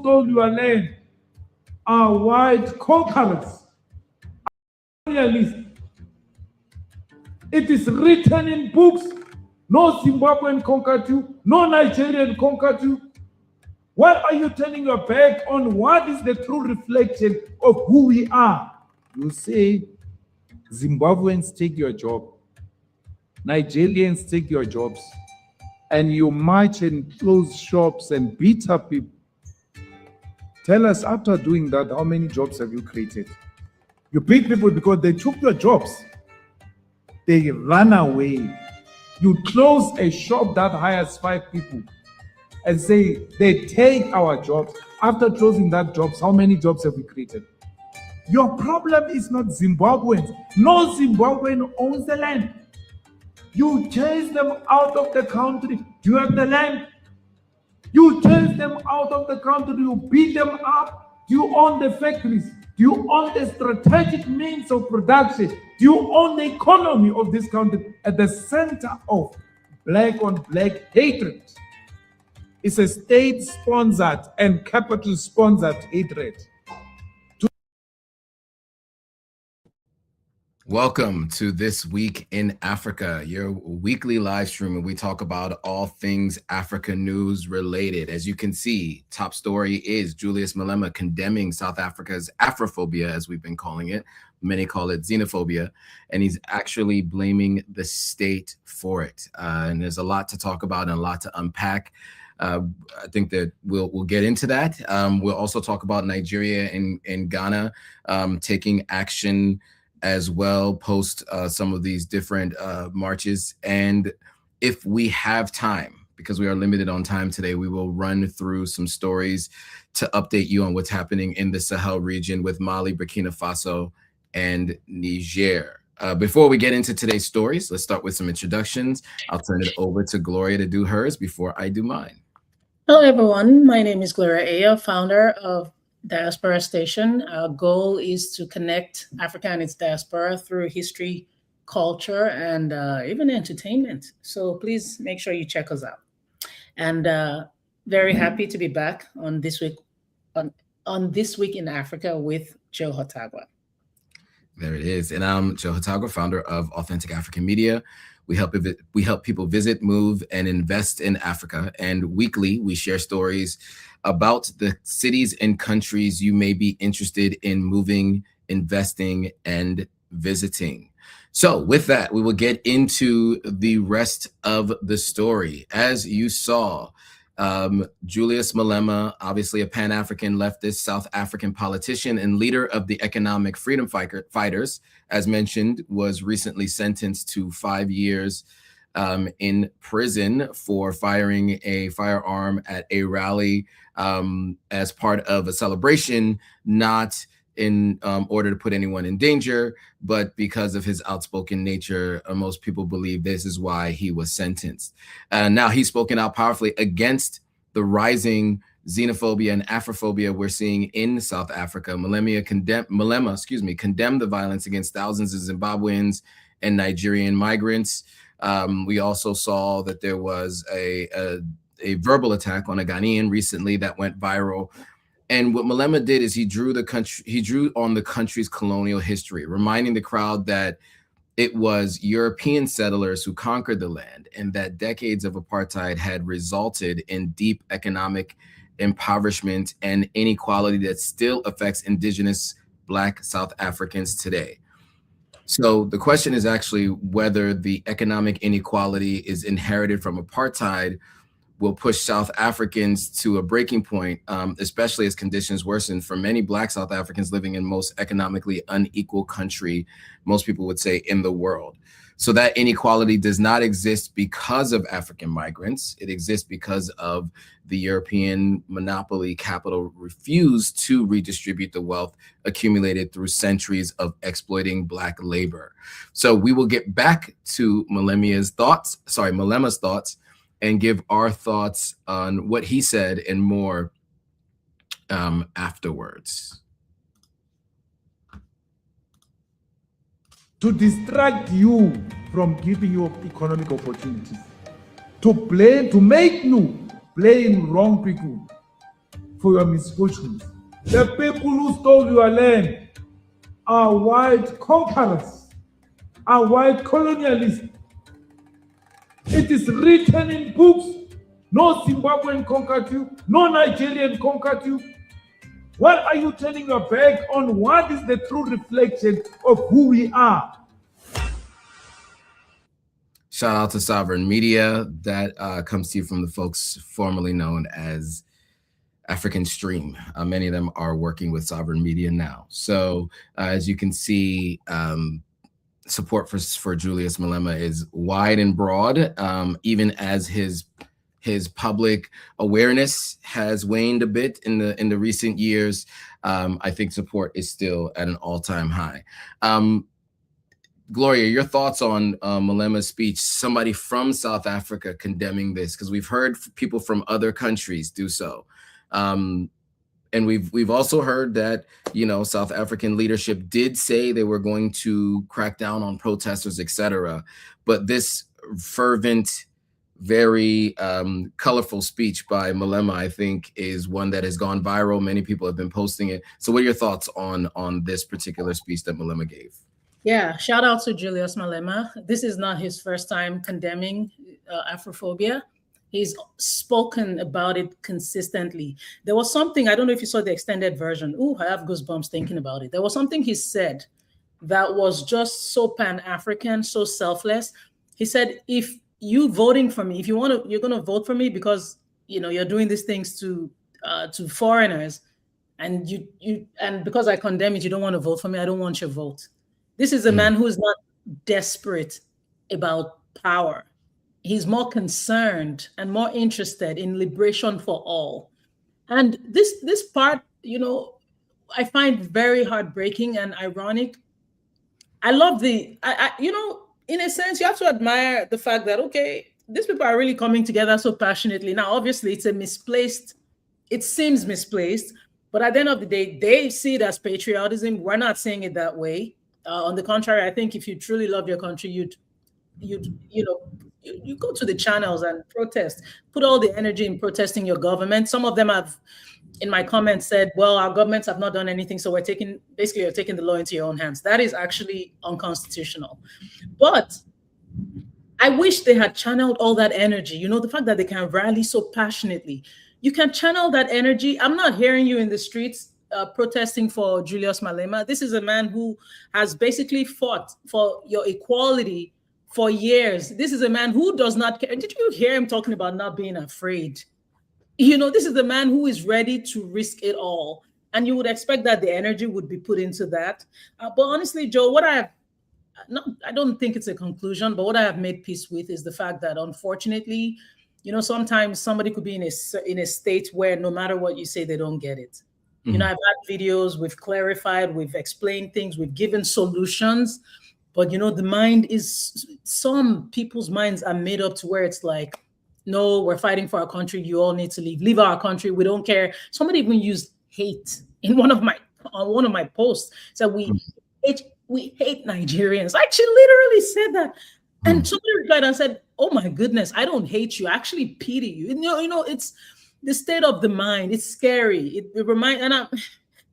stole your land are white conquerors, colonialists. It is written in books. No Zimbabwean conquered you, no Nigerian conquered you. Why are you turning your back on what is the true reflection of who we are? You say, Zimbabweans take your job, Nigerians take your jobs, and you march and close shops and beat up people. Tell us, after doing that, how many jobs have you created? You beat people because they took your jobs. They ran away. You close a shop that hires 5 people and say, they take our jobs. After closing that jobs, how many jobs have we created? Your problem is not Zimbabweans. No Zimbabwean owns the land. You chase them out of the country. Do you have the land? You chase them out of the country. You beat them up. Do you own the factories? Do you own the strategic means of production? Do you own the economy of this country? At the center of black on black hatred is a state-sponsored and capital-sponsored hatred. Welcome to This Week in Africa, your weekly live stream where we talk about all things Africa news related. As you can see, top story is Julius Malema condemning South Africa's Afrophobia, as we've been calling it. Many call it xenophobia, and he's actually blaming the state for it. And there's a lot to talk about and a lot to unpack. I think that we'll get into that. We'll also talk about Nigeria and Ghana taking action as well post some of these different marches. And if we have time, because we are limited on time today, we will run through some stories to update you on what's happening in the Sahel region with Mali, Burkina Faso, and Niger. Before we get into today's stories, let's start with some introductions. I'll turn it over to Gloria to do hers before I do mine. Hello, everyone. My name is Gloria Aya, founder of Diaspora Station. Our goal is to connect Africa and its diaspora through history, culture, and even entertainment. So please make sure you check us out. And very happy to be back on This Week on This Week in Africa with Joe Hotagwa. There it is. And I'm Joe Hotagwa, founder of Authentic African Media. We help people visit, move, and invest in Africa. And weekly, we share stories about the cities and countries you may be interested in moving, investing, and visiting. So with that, we will get into the rest of the story. As you saw, Julius Malema, obviously a Pan-African leftist South African politician and leader of the economic freedom fighters, as mentioned, was recently sentenced to 5 years in prison for firing a firearm at a rally as part of a celebration, not in order to put anyone in danger, but because of his outspoken nature. Most people believe this is why he was sentenced. Now he's spoken out powerfully against the rising xenophobia and Afrophobia we're seeing in South Africa. Malema condemned the violence against thousands of Zimbabweans and Nigerian migrants. We also saw that there was a verbal attack on a Ghanaian recently that went viral. And what Malema did is he drew on the country's colonial history, reminding the crowd that it was European settlers who conquered the land and that decades of apartheid had resulted in deep economic impoverishment and inequality that still affects indigenous Black South Africans today. So the question is actually whether the economic inequality is inherited from apartheid will push South Africans to a breaking point, especially as conditions worsen for many Black South Africans living in most economically unequal country, most people would say, in the world. So that inequality does not exist because of African migrants. It exists because of the European monopoly capital refused to redistribute the wealth accumulated through centuries of exploiting Black labor. So we will get back to Malema's thoughts and give our thoughts on what he said and more afterwards. To distract you from giving you economic opportunities, to make you blame wrong people for your misfortunes. The people who stole your land are white conquerors, are white colonialists. It is written in books. No Zimbabwean conquered you, no Nigerian conquered you. Why are you turning your back on what is the true reflection of who we are? Shout out to Sovereign Media. That comes to you from the folks formerly known as African Stream. Many of them are working with Sovereign Media now. So as you can see, support for Julius Malema is wide and broad, even as his public awareness has waned a bit in the recent years. I think support is still at an all-time high. Gloria, your thoughts on Malema's speech, somebody from South Africa condemning this, because we've heard people from other countries do so. And we've also heard that, you know, South African leadership did say they were going to crack down on protesters, etc. But this fervent, very colorful speech by Malema, I think, is one that has gone viral. Many people have been posting it. So what are your thoughts on this particular speech that Malema gave? Yeah, shout out to Julius Malema. This is not his first time condemning Afrophobia. He's spoken about it consistently. There was something, I don't know if you saw the extended version. Ooh, I have goosebumps thinking about it. There was something he said that was just so Pan-African, so selfless. He said, if you voting for me, if you want to, you're going to vote for me because, you know, you're doing these things to foreigners, and and because I condemn it, you don't want to vote for me. I don't want your vote. This is a man who is not desperate about power. He's more concerned and more interested in liberation for all. And this part, you know, I find very heartbreaking and ironic. I love you know, in a sense, you have to admire the fact that, okay, these people are really coming together so passionately. Now, obviously, it seems misplaced, but at the end of the day, they see it as patriotism. We're not seeing it that way. On the contrary, I think if you truly love your country, you go to the channels and protest, put all the energy in protesting your government. Some of them have, in my comments, said, well, our governments have not done anything, so you're taking the law into your own hands. That is actually unconstitutional. But I wish they had channeled all that energy. You know, the fact that they can rally so passionately. You can channel that energy. I'm not hearing you in the streets protesting for Julius Malema. This is a man who has basically fought for your equality for years. This is a man who does not care. Did you hear him talking about not being afraid? You know, this is the man who is ready to risk it all. And you would expect that the energy would be put into that. But honestly, Joe, I don't think it's a conclusion, but what I have made peace with is the fact that, unfortunately, you know, sometimes somebody could be in a state where no matter what you say, they don't get it. You know, I've had videos, we've clarified, we've explained things, we've given solutions, but, you know, some people's minds are made up to where it's like, no, we're fighting for our country. You all need to leave our country. We don't care. Somebody even used hate in on one of my posts. So we hate Nigerians. I actually literally said that. And somebody replied and said, oh my goodness, I don't hate you. I actually pity you. You know, it's the state of the mind. It's scary. It reminds, and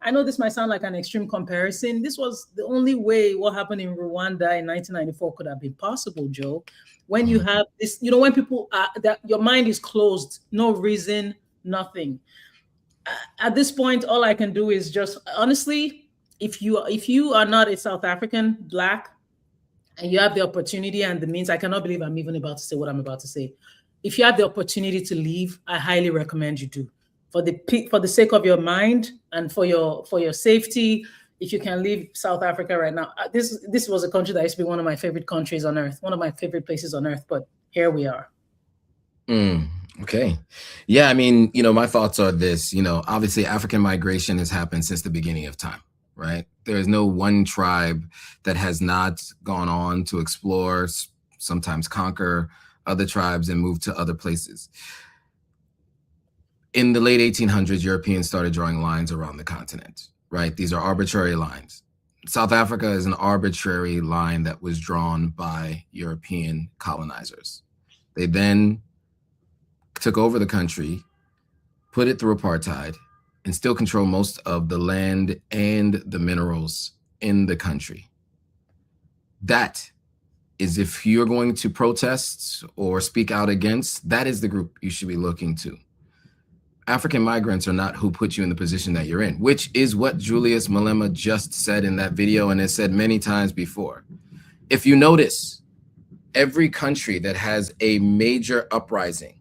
I know this might sound like an extreme comparison. This was the only way what happened in Rwanda in 1994 could have been possible, Joe. When you have this, you know, when people that your mind is closed, no reason, nothing. At this point, all I can do is just honestly, if you are not a South African Black and you have the opportunity and the means, I cannot believe I'm even about to say what I'm about to say. If you have the opportunity to leave, I highly recommend you do. For the sake of your mind and for your safety, if you can leave South Africa right now. This was a country that used to be one of my favorite countries on earth, one of my favorite places on earth, but here we are. Okay. Yeah, I mean, you know, my thoughts are this, you know, obviously African migration has happened since the beginning of time, right? There is no one tribe that has not gone on to explore, sometimes conquer other tribes and move to other places. In the late 1800s, Europeans started drawing lines around the continent, right? These are arbitrary lines. South Africa is an arbitrary line that was drawn by European colonizers. They then took over the country, put it through apartheid, and still control most of the land and the minerals in the country. That is, if you're going to protest or speak out against, that is the group you should be looking to. African migrants are not who put you in the position that you're in, which is what Julius Malema just said in that video and has said many times before. If you notice, every country that has a major uprising,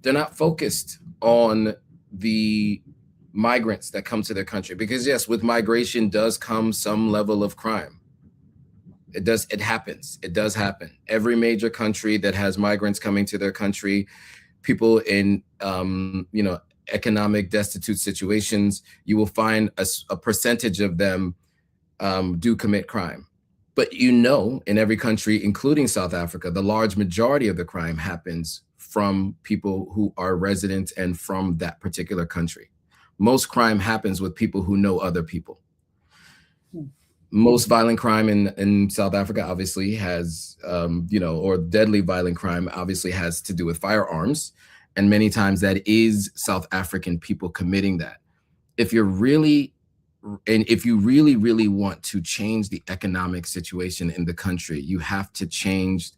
they're not focused on the migrants that come to their country, because yes, with migration does come some level of crime. It happens. It does happen. Every major country that has migrants coming to their country, people in, economic destitute situations, you will find a percentage of them do commit crime. But in every country, including South Africa, the large majority of the crime happens from people who are residents and from that particular country. Most crime happens with people who know other people. Most violent crime in South Africa obviously has, or deadly violent crime obviously has to do with firearms. And many times that is South African people committing that. If you really, really want to change the economic situation in the country, you have to change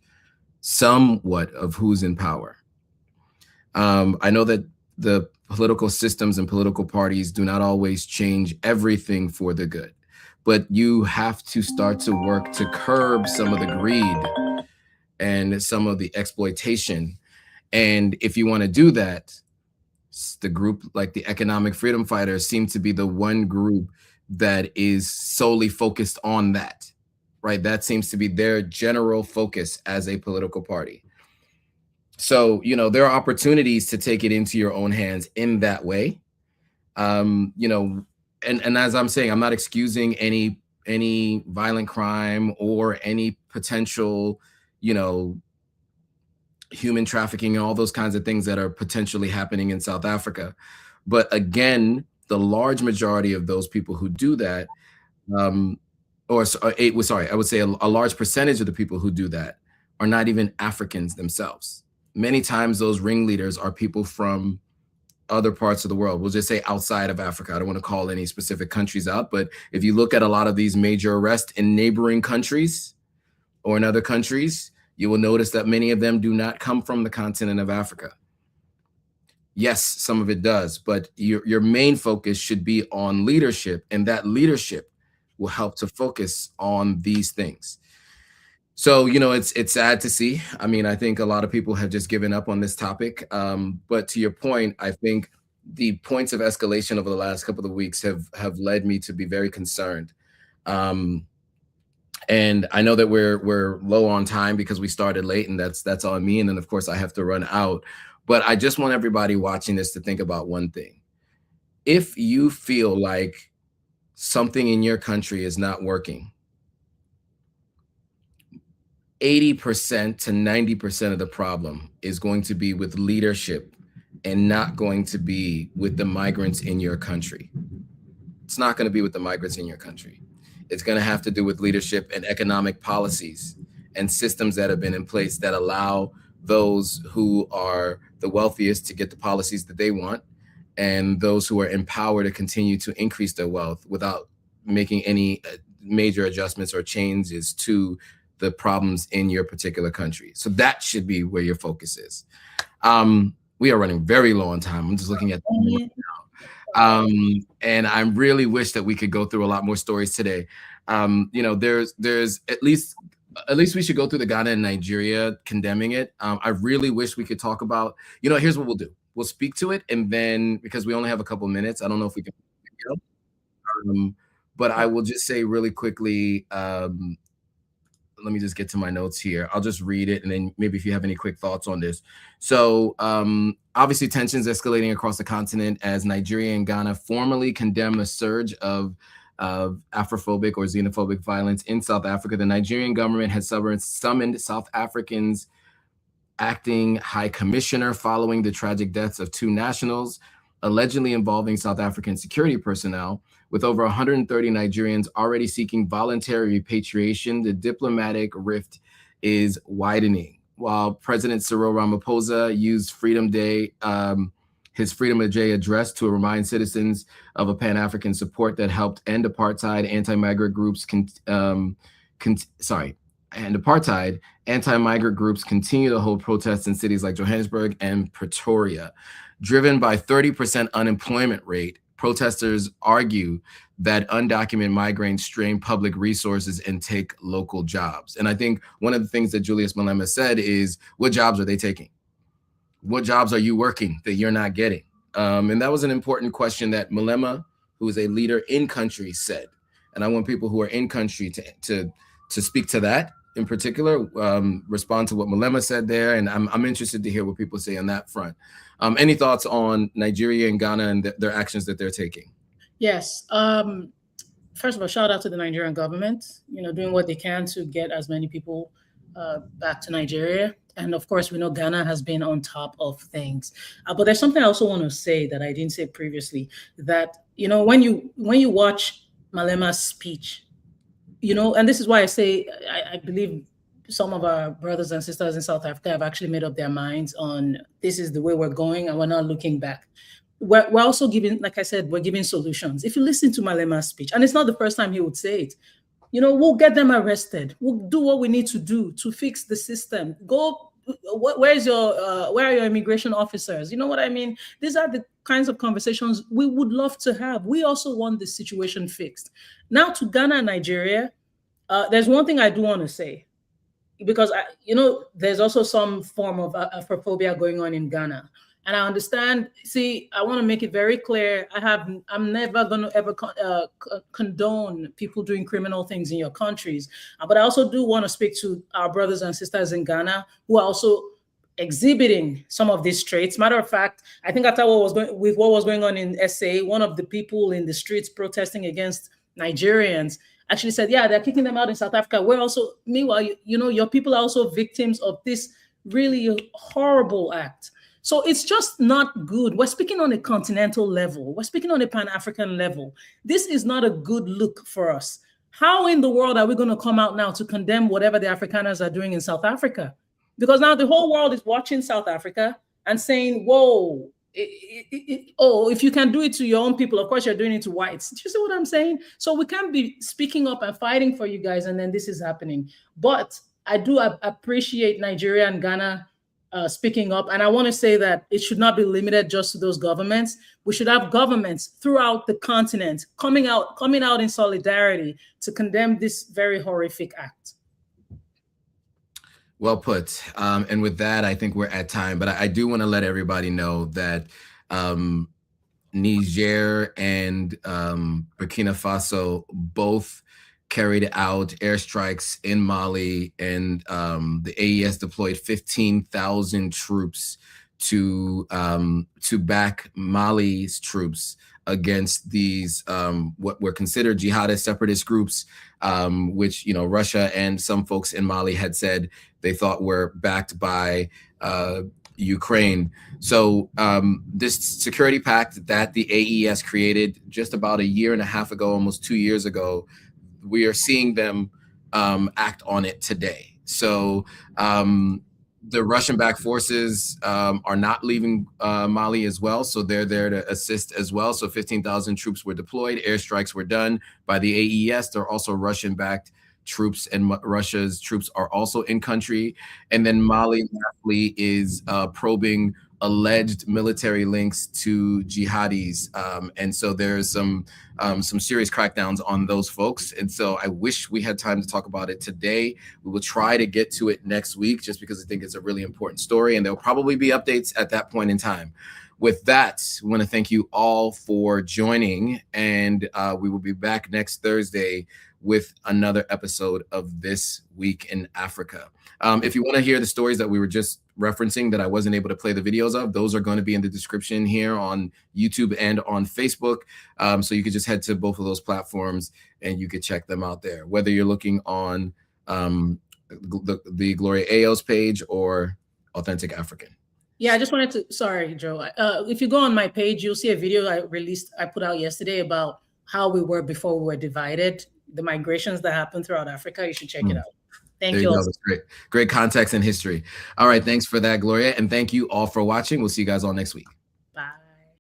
somewhat of who's in power. I know that the political systems and political parties do not always change everything for the good, but you have to start to work to curb some of the greed and some of the exploitation. And if you want to do that, the group like the Economic Freedom Fighters seem to be the one group that is solely focused on that, right? That seems to be their general focus as a political party. So, there are opportunities to take it into your own hands in that way. And as I'm saying, I'm not excusing any violent crime or any potential, human trafficking and all those kinds of things that are potentially happening in South Africa. But again, the large majority of those people who do that, I would say a large percentage of the people who do that are not even Africans themselves. Many times those ringleaders are people from other parts of the world. We'll just say outside of Africa. I don't want to call any specific countries out, but if you look at a lot of these major arrests in neighboring countries or in other countries, you will notice that many of them do not come from the continent of Africa. Yes, some of it does, but your main focus should be on leadership, and that leadership will help to focus on these things. So, it's sad to see. I mean, I think a lot of people have just given up on this topic. But to your point, I think the points of escalation over the last couple of weeks have led me to be very concerned. And I know that we're low on time because we started late, and that's on me. And then of course I have to run out. But I just want everybody watching this to think about one thing. If you feel like something in your country is not working, 80% to 90% of the problem is going to be with leadership and not going to be with the migrants in your country. It's not going to be with the migrants in your country. It's going to have to do with leadership and economic policies and systems that have been in place that allow those who are the wealthiest to get the policies that they want, and those who are in power to continue to increase their wealth without making any major adjustments or changes to the problems in your particular country. So that should be where your focus is. We are running very low on time. I'm just looking at the right now. And I really wish that we could go through a lot more stories today. There's at least we should go through the Ghana and Nigeria condemning it. I really wish we could talk about, here's what we'll do. We'll speak to it, and then because we only have a couple minutes, I don't know if we can, but I will just say really quickly, let me just get to my notes here. I'll just read it, and then maybe if you have any quick thoughts on this. So obviously tensions escalating across the continent as Nigeria and Ghana formally condemn a surge of Afrophobic or xenophobic violence in South Africa. The Nigerian government has summoned South Africa's acting high commissioner following the tragic deaths of 2 nationals, allegedly involving South African security personnel. With over 130 Nigerians already seeking voluntary repatriation, the diplomatic rift is widening. While President Cyril Ramaphosa used Freedom Day, his Freedom of J address to remind citizens of a Pan-African support that helped end apartheid. Anti-migrant groups anti-migrant groups continue to hold protests in cities like Johannesburg and Pretoria. Driven by 30% unemployment rate, protesters argue that undocumented migrants strain public resources and take local jobs. And I think one of the things that Julius Malema said is, what jobs are they taking? What jobs are you working that you're not getting? And that was an important question that Malema, who is a leader in country, said. And I want people who are in country to speak to that in particular, respond to what Malema said there. And I'm interested to hear what people say on that front. Any thoughts on Nigeria and Ghana and their actions that they're taking? Yes. First of all, shout out to the Nigerian government, doing what they can to get as many people back to Nigeria. And of course, we know Ghana has been on top of things. But there's something I also want to say that I didn't say previously, that, when you watch Malema's speech, and this is why I say I believe some of our brothers and sisters in South Africa have actually made up their minds on this is the way we're going and we're not looking back. We're also giving, like I said, we're giving solutions. If you listen to Malema's speech, and it's not the first time he would say it, we'll get them arrested. We'll do what we need to do to fix the system. Where are your immigration officers? You know what I mean? These are the kinds of conversations we would love to have. We also want the situation fixed. Now to Ghana and Nigeria, there's one thing I do want to say, because there's also some form of Afrophobia going on in Ghana. And I understand, I want to make it very clear. I'm never going to ever condone people doing criminal things in your countries. But I also do want to speak to our brothers and sisters in Ghana who are also exhibiting some of these traits. Matter of fact, I think after what was going on in SA, one of the people in the streets protesting against Nigerians actually said, yeah, they're kicking them out in South Africa. We're also, meanwhile, your people are also victims of this really horrible act. So it's just not good. We're speaking on a continental level. We're speaking on a Pan-African level. This is not a good look for us. How in the world are we going to come out now to condemn whatever the Afrikaners are doing in South Africa? Because now the whole world is watching South Africa and saying, whoa, if you can do it to your own people, of course you're doing it to whites. Do you see what I'm saying? So we can't be speaking up and fighting for you guys, and then this is happening. But I do appreciate Nigeria and Ghana speaking up. And I want to say that it should not be limited just to those governments. We should have governments throughout the continent coming out in solidarity to condemn this very horrific act. Well put. And with that, I think we're at time, but I do want to let everybody know that Niger and Burkina Faso both carried out airstrikes in Mali, and the AES deployed 15,000 troops to back Mali's troops against these what were considered jihadist separatist groups, which Russia and some folks in Mali had said they thought were backed by Ukraine. So this security pact that the AES created just about 1.5 years ago, almost 2 years ago, we are seeing them act on it today. So the Russian-backed forces are not leaving Mali as well. So they're there to assist as well. So 15,000 troops were deployed. Airstrikes were done by the AES. There are also Russian-backed troops, and Russia's troops are also in country. And then Mali lastly is probing alleged military links to jihadis, and so there's some serious crackdowns on those folks. And so I wish we had time to talk about it today. We will try to get to it next week, just because I think it's a really important story, and there'll probably be updates at that point in time. With that, we want to thank you all for joining, and we will be back next Thursday with another episode of This Week in Africa. If you want to hear the stories that we were just referencing that I wasn't able to play the videos of, those are going to be in the description here on YouTube and on Facebook. So you could just head to both of those platforms and you could check them out there, whether you're looking on the Gloria Ayo's page or Authentic African. Yeah, I just wanted to, sorry, Joe. If you go on my page, you'll see a video I put out yesterday about how we were before we were divided, the migrations that happened throughout Africa. You should check it out. Thank you. That's great context and history. All right. Thanks for that, Gloria. And thank you all for watching. We'll see you guys all next week.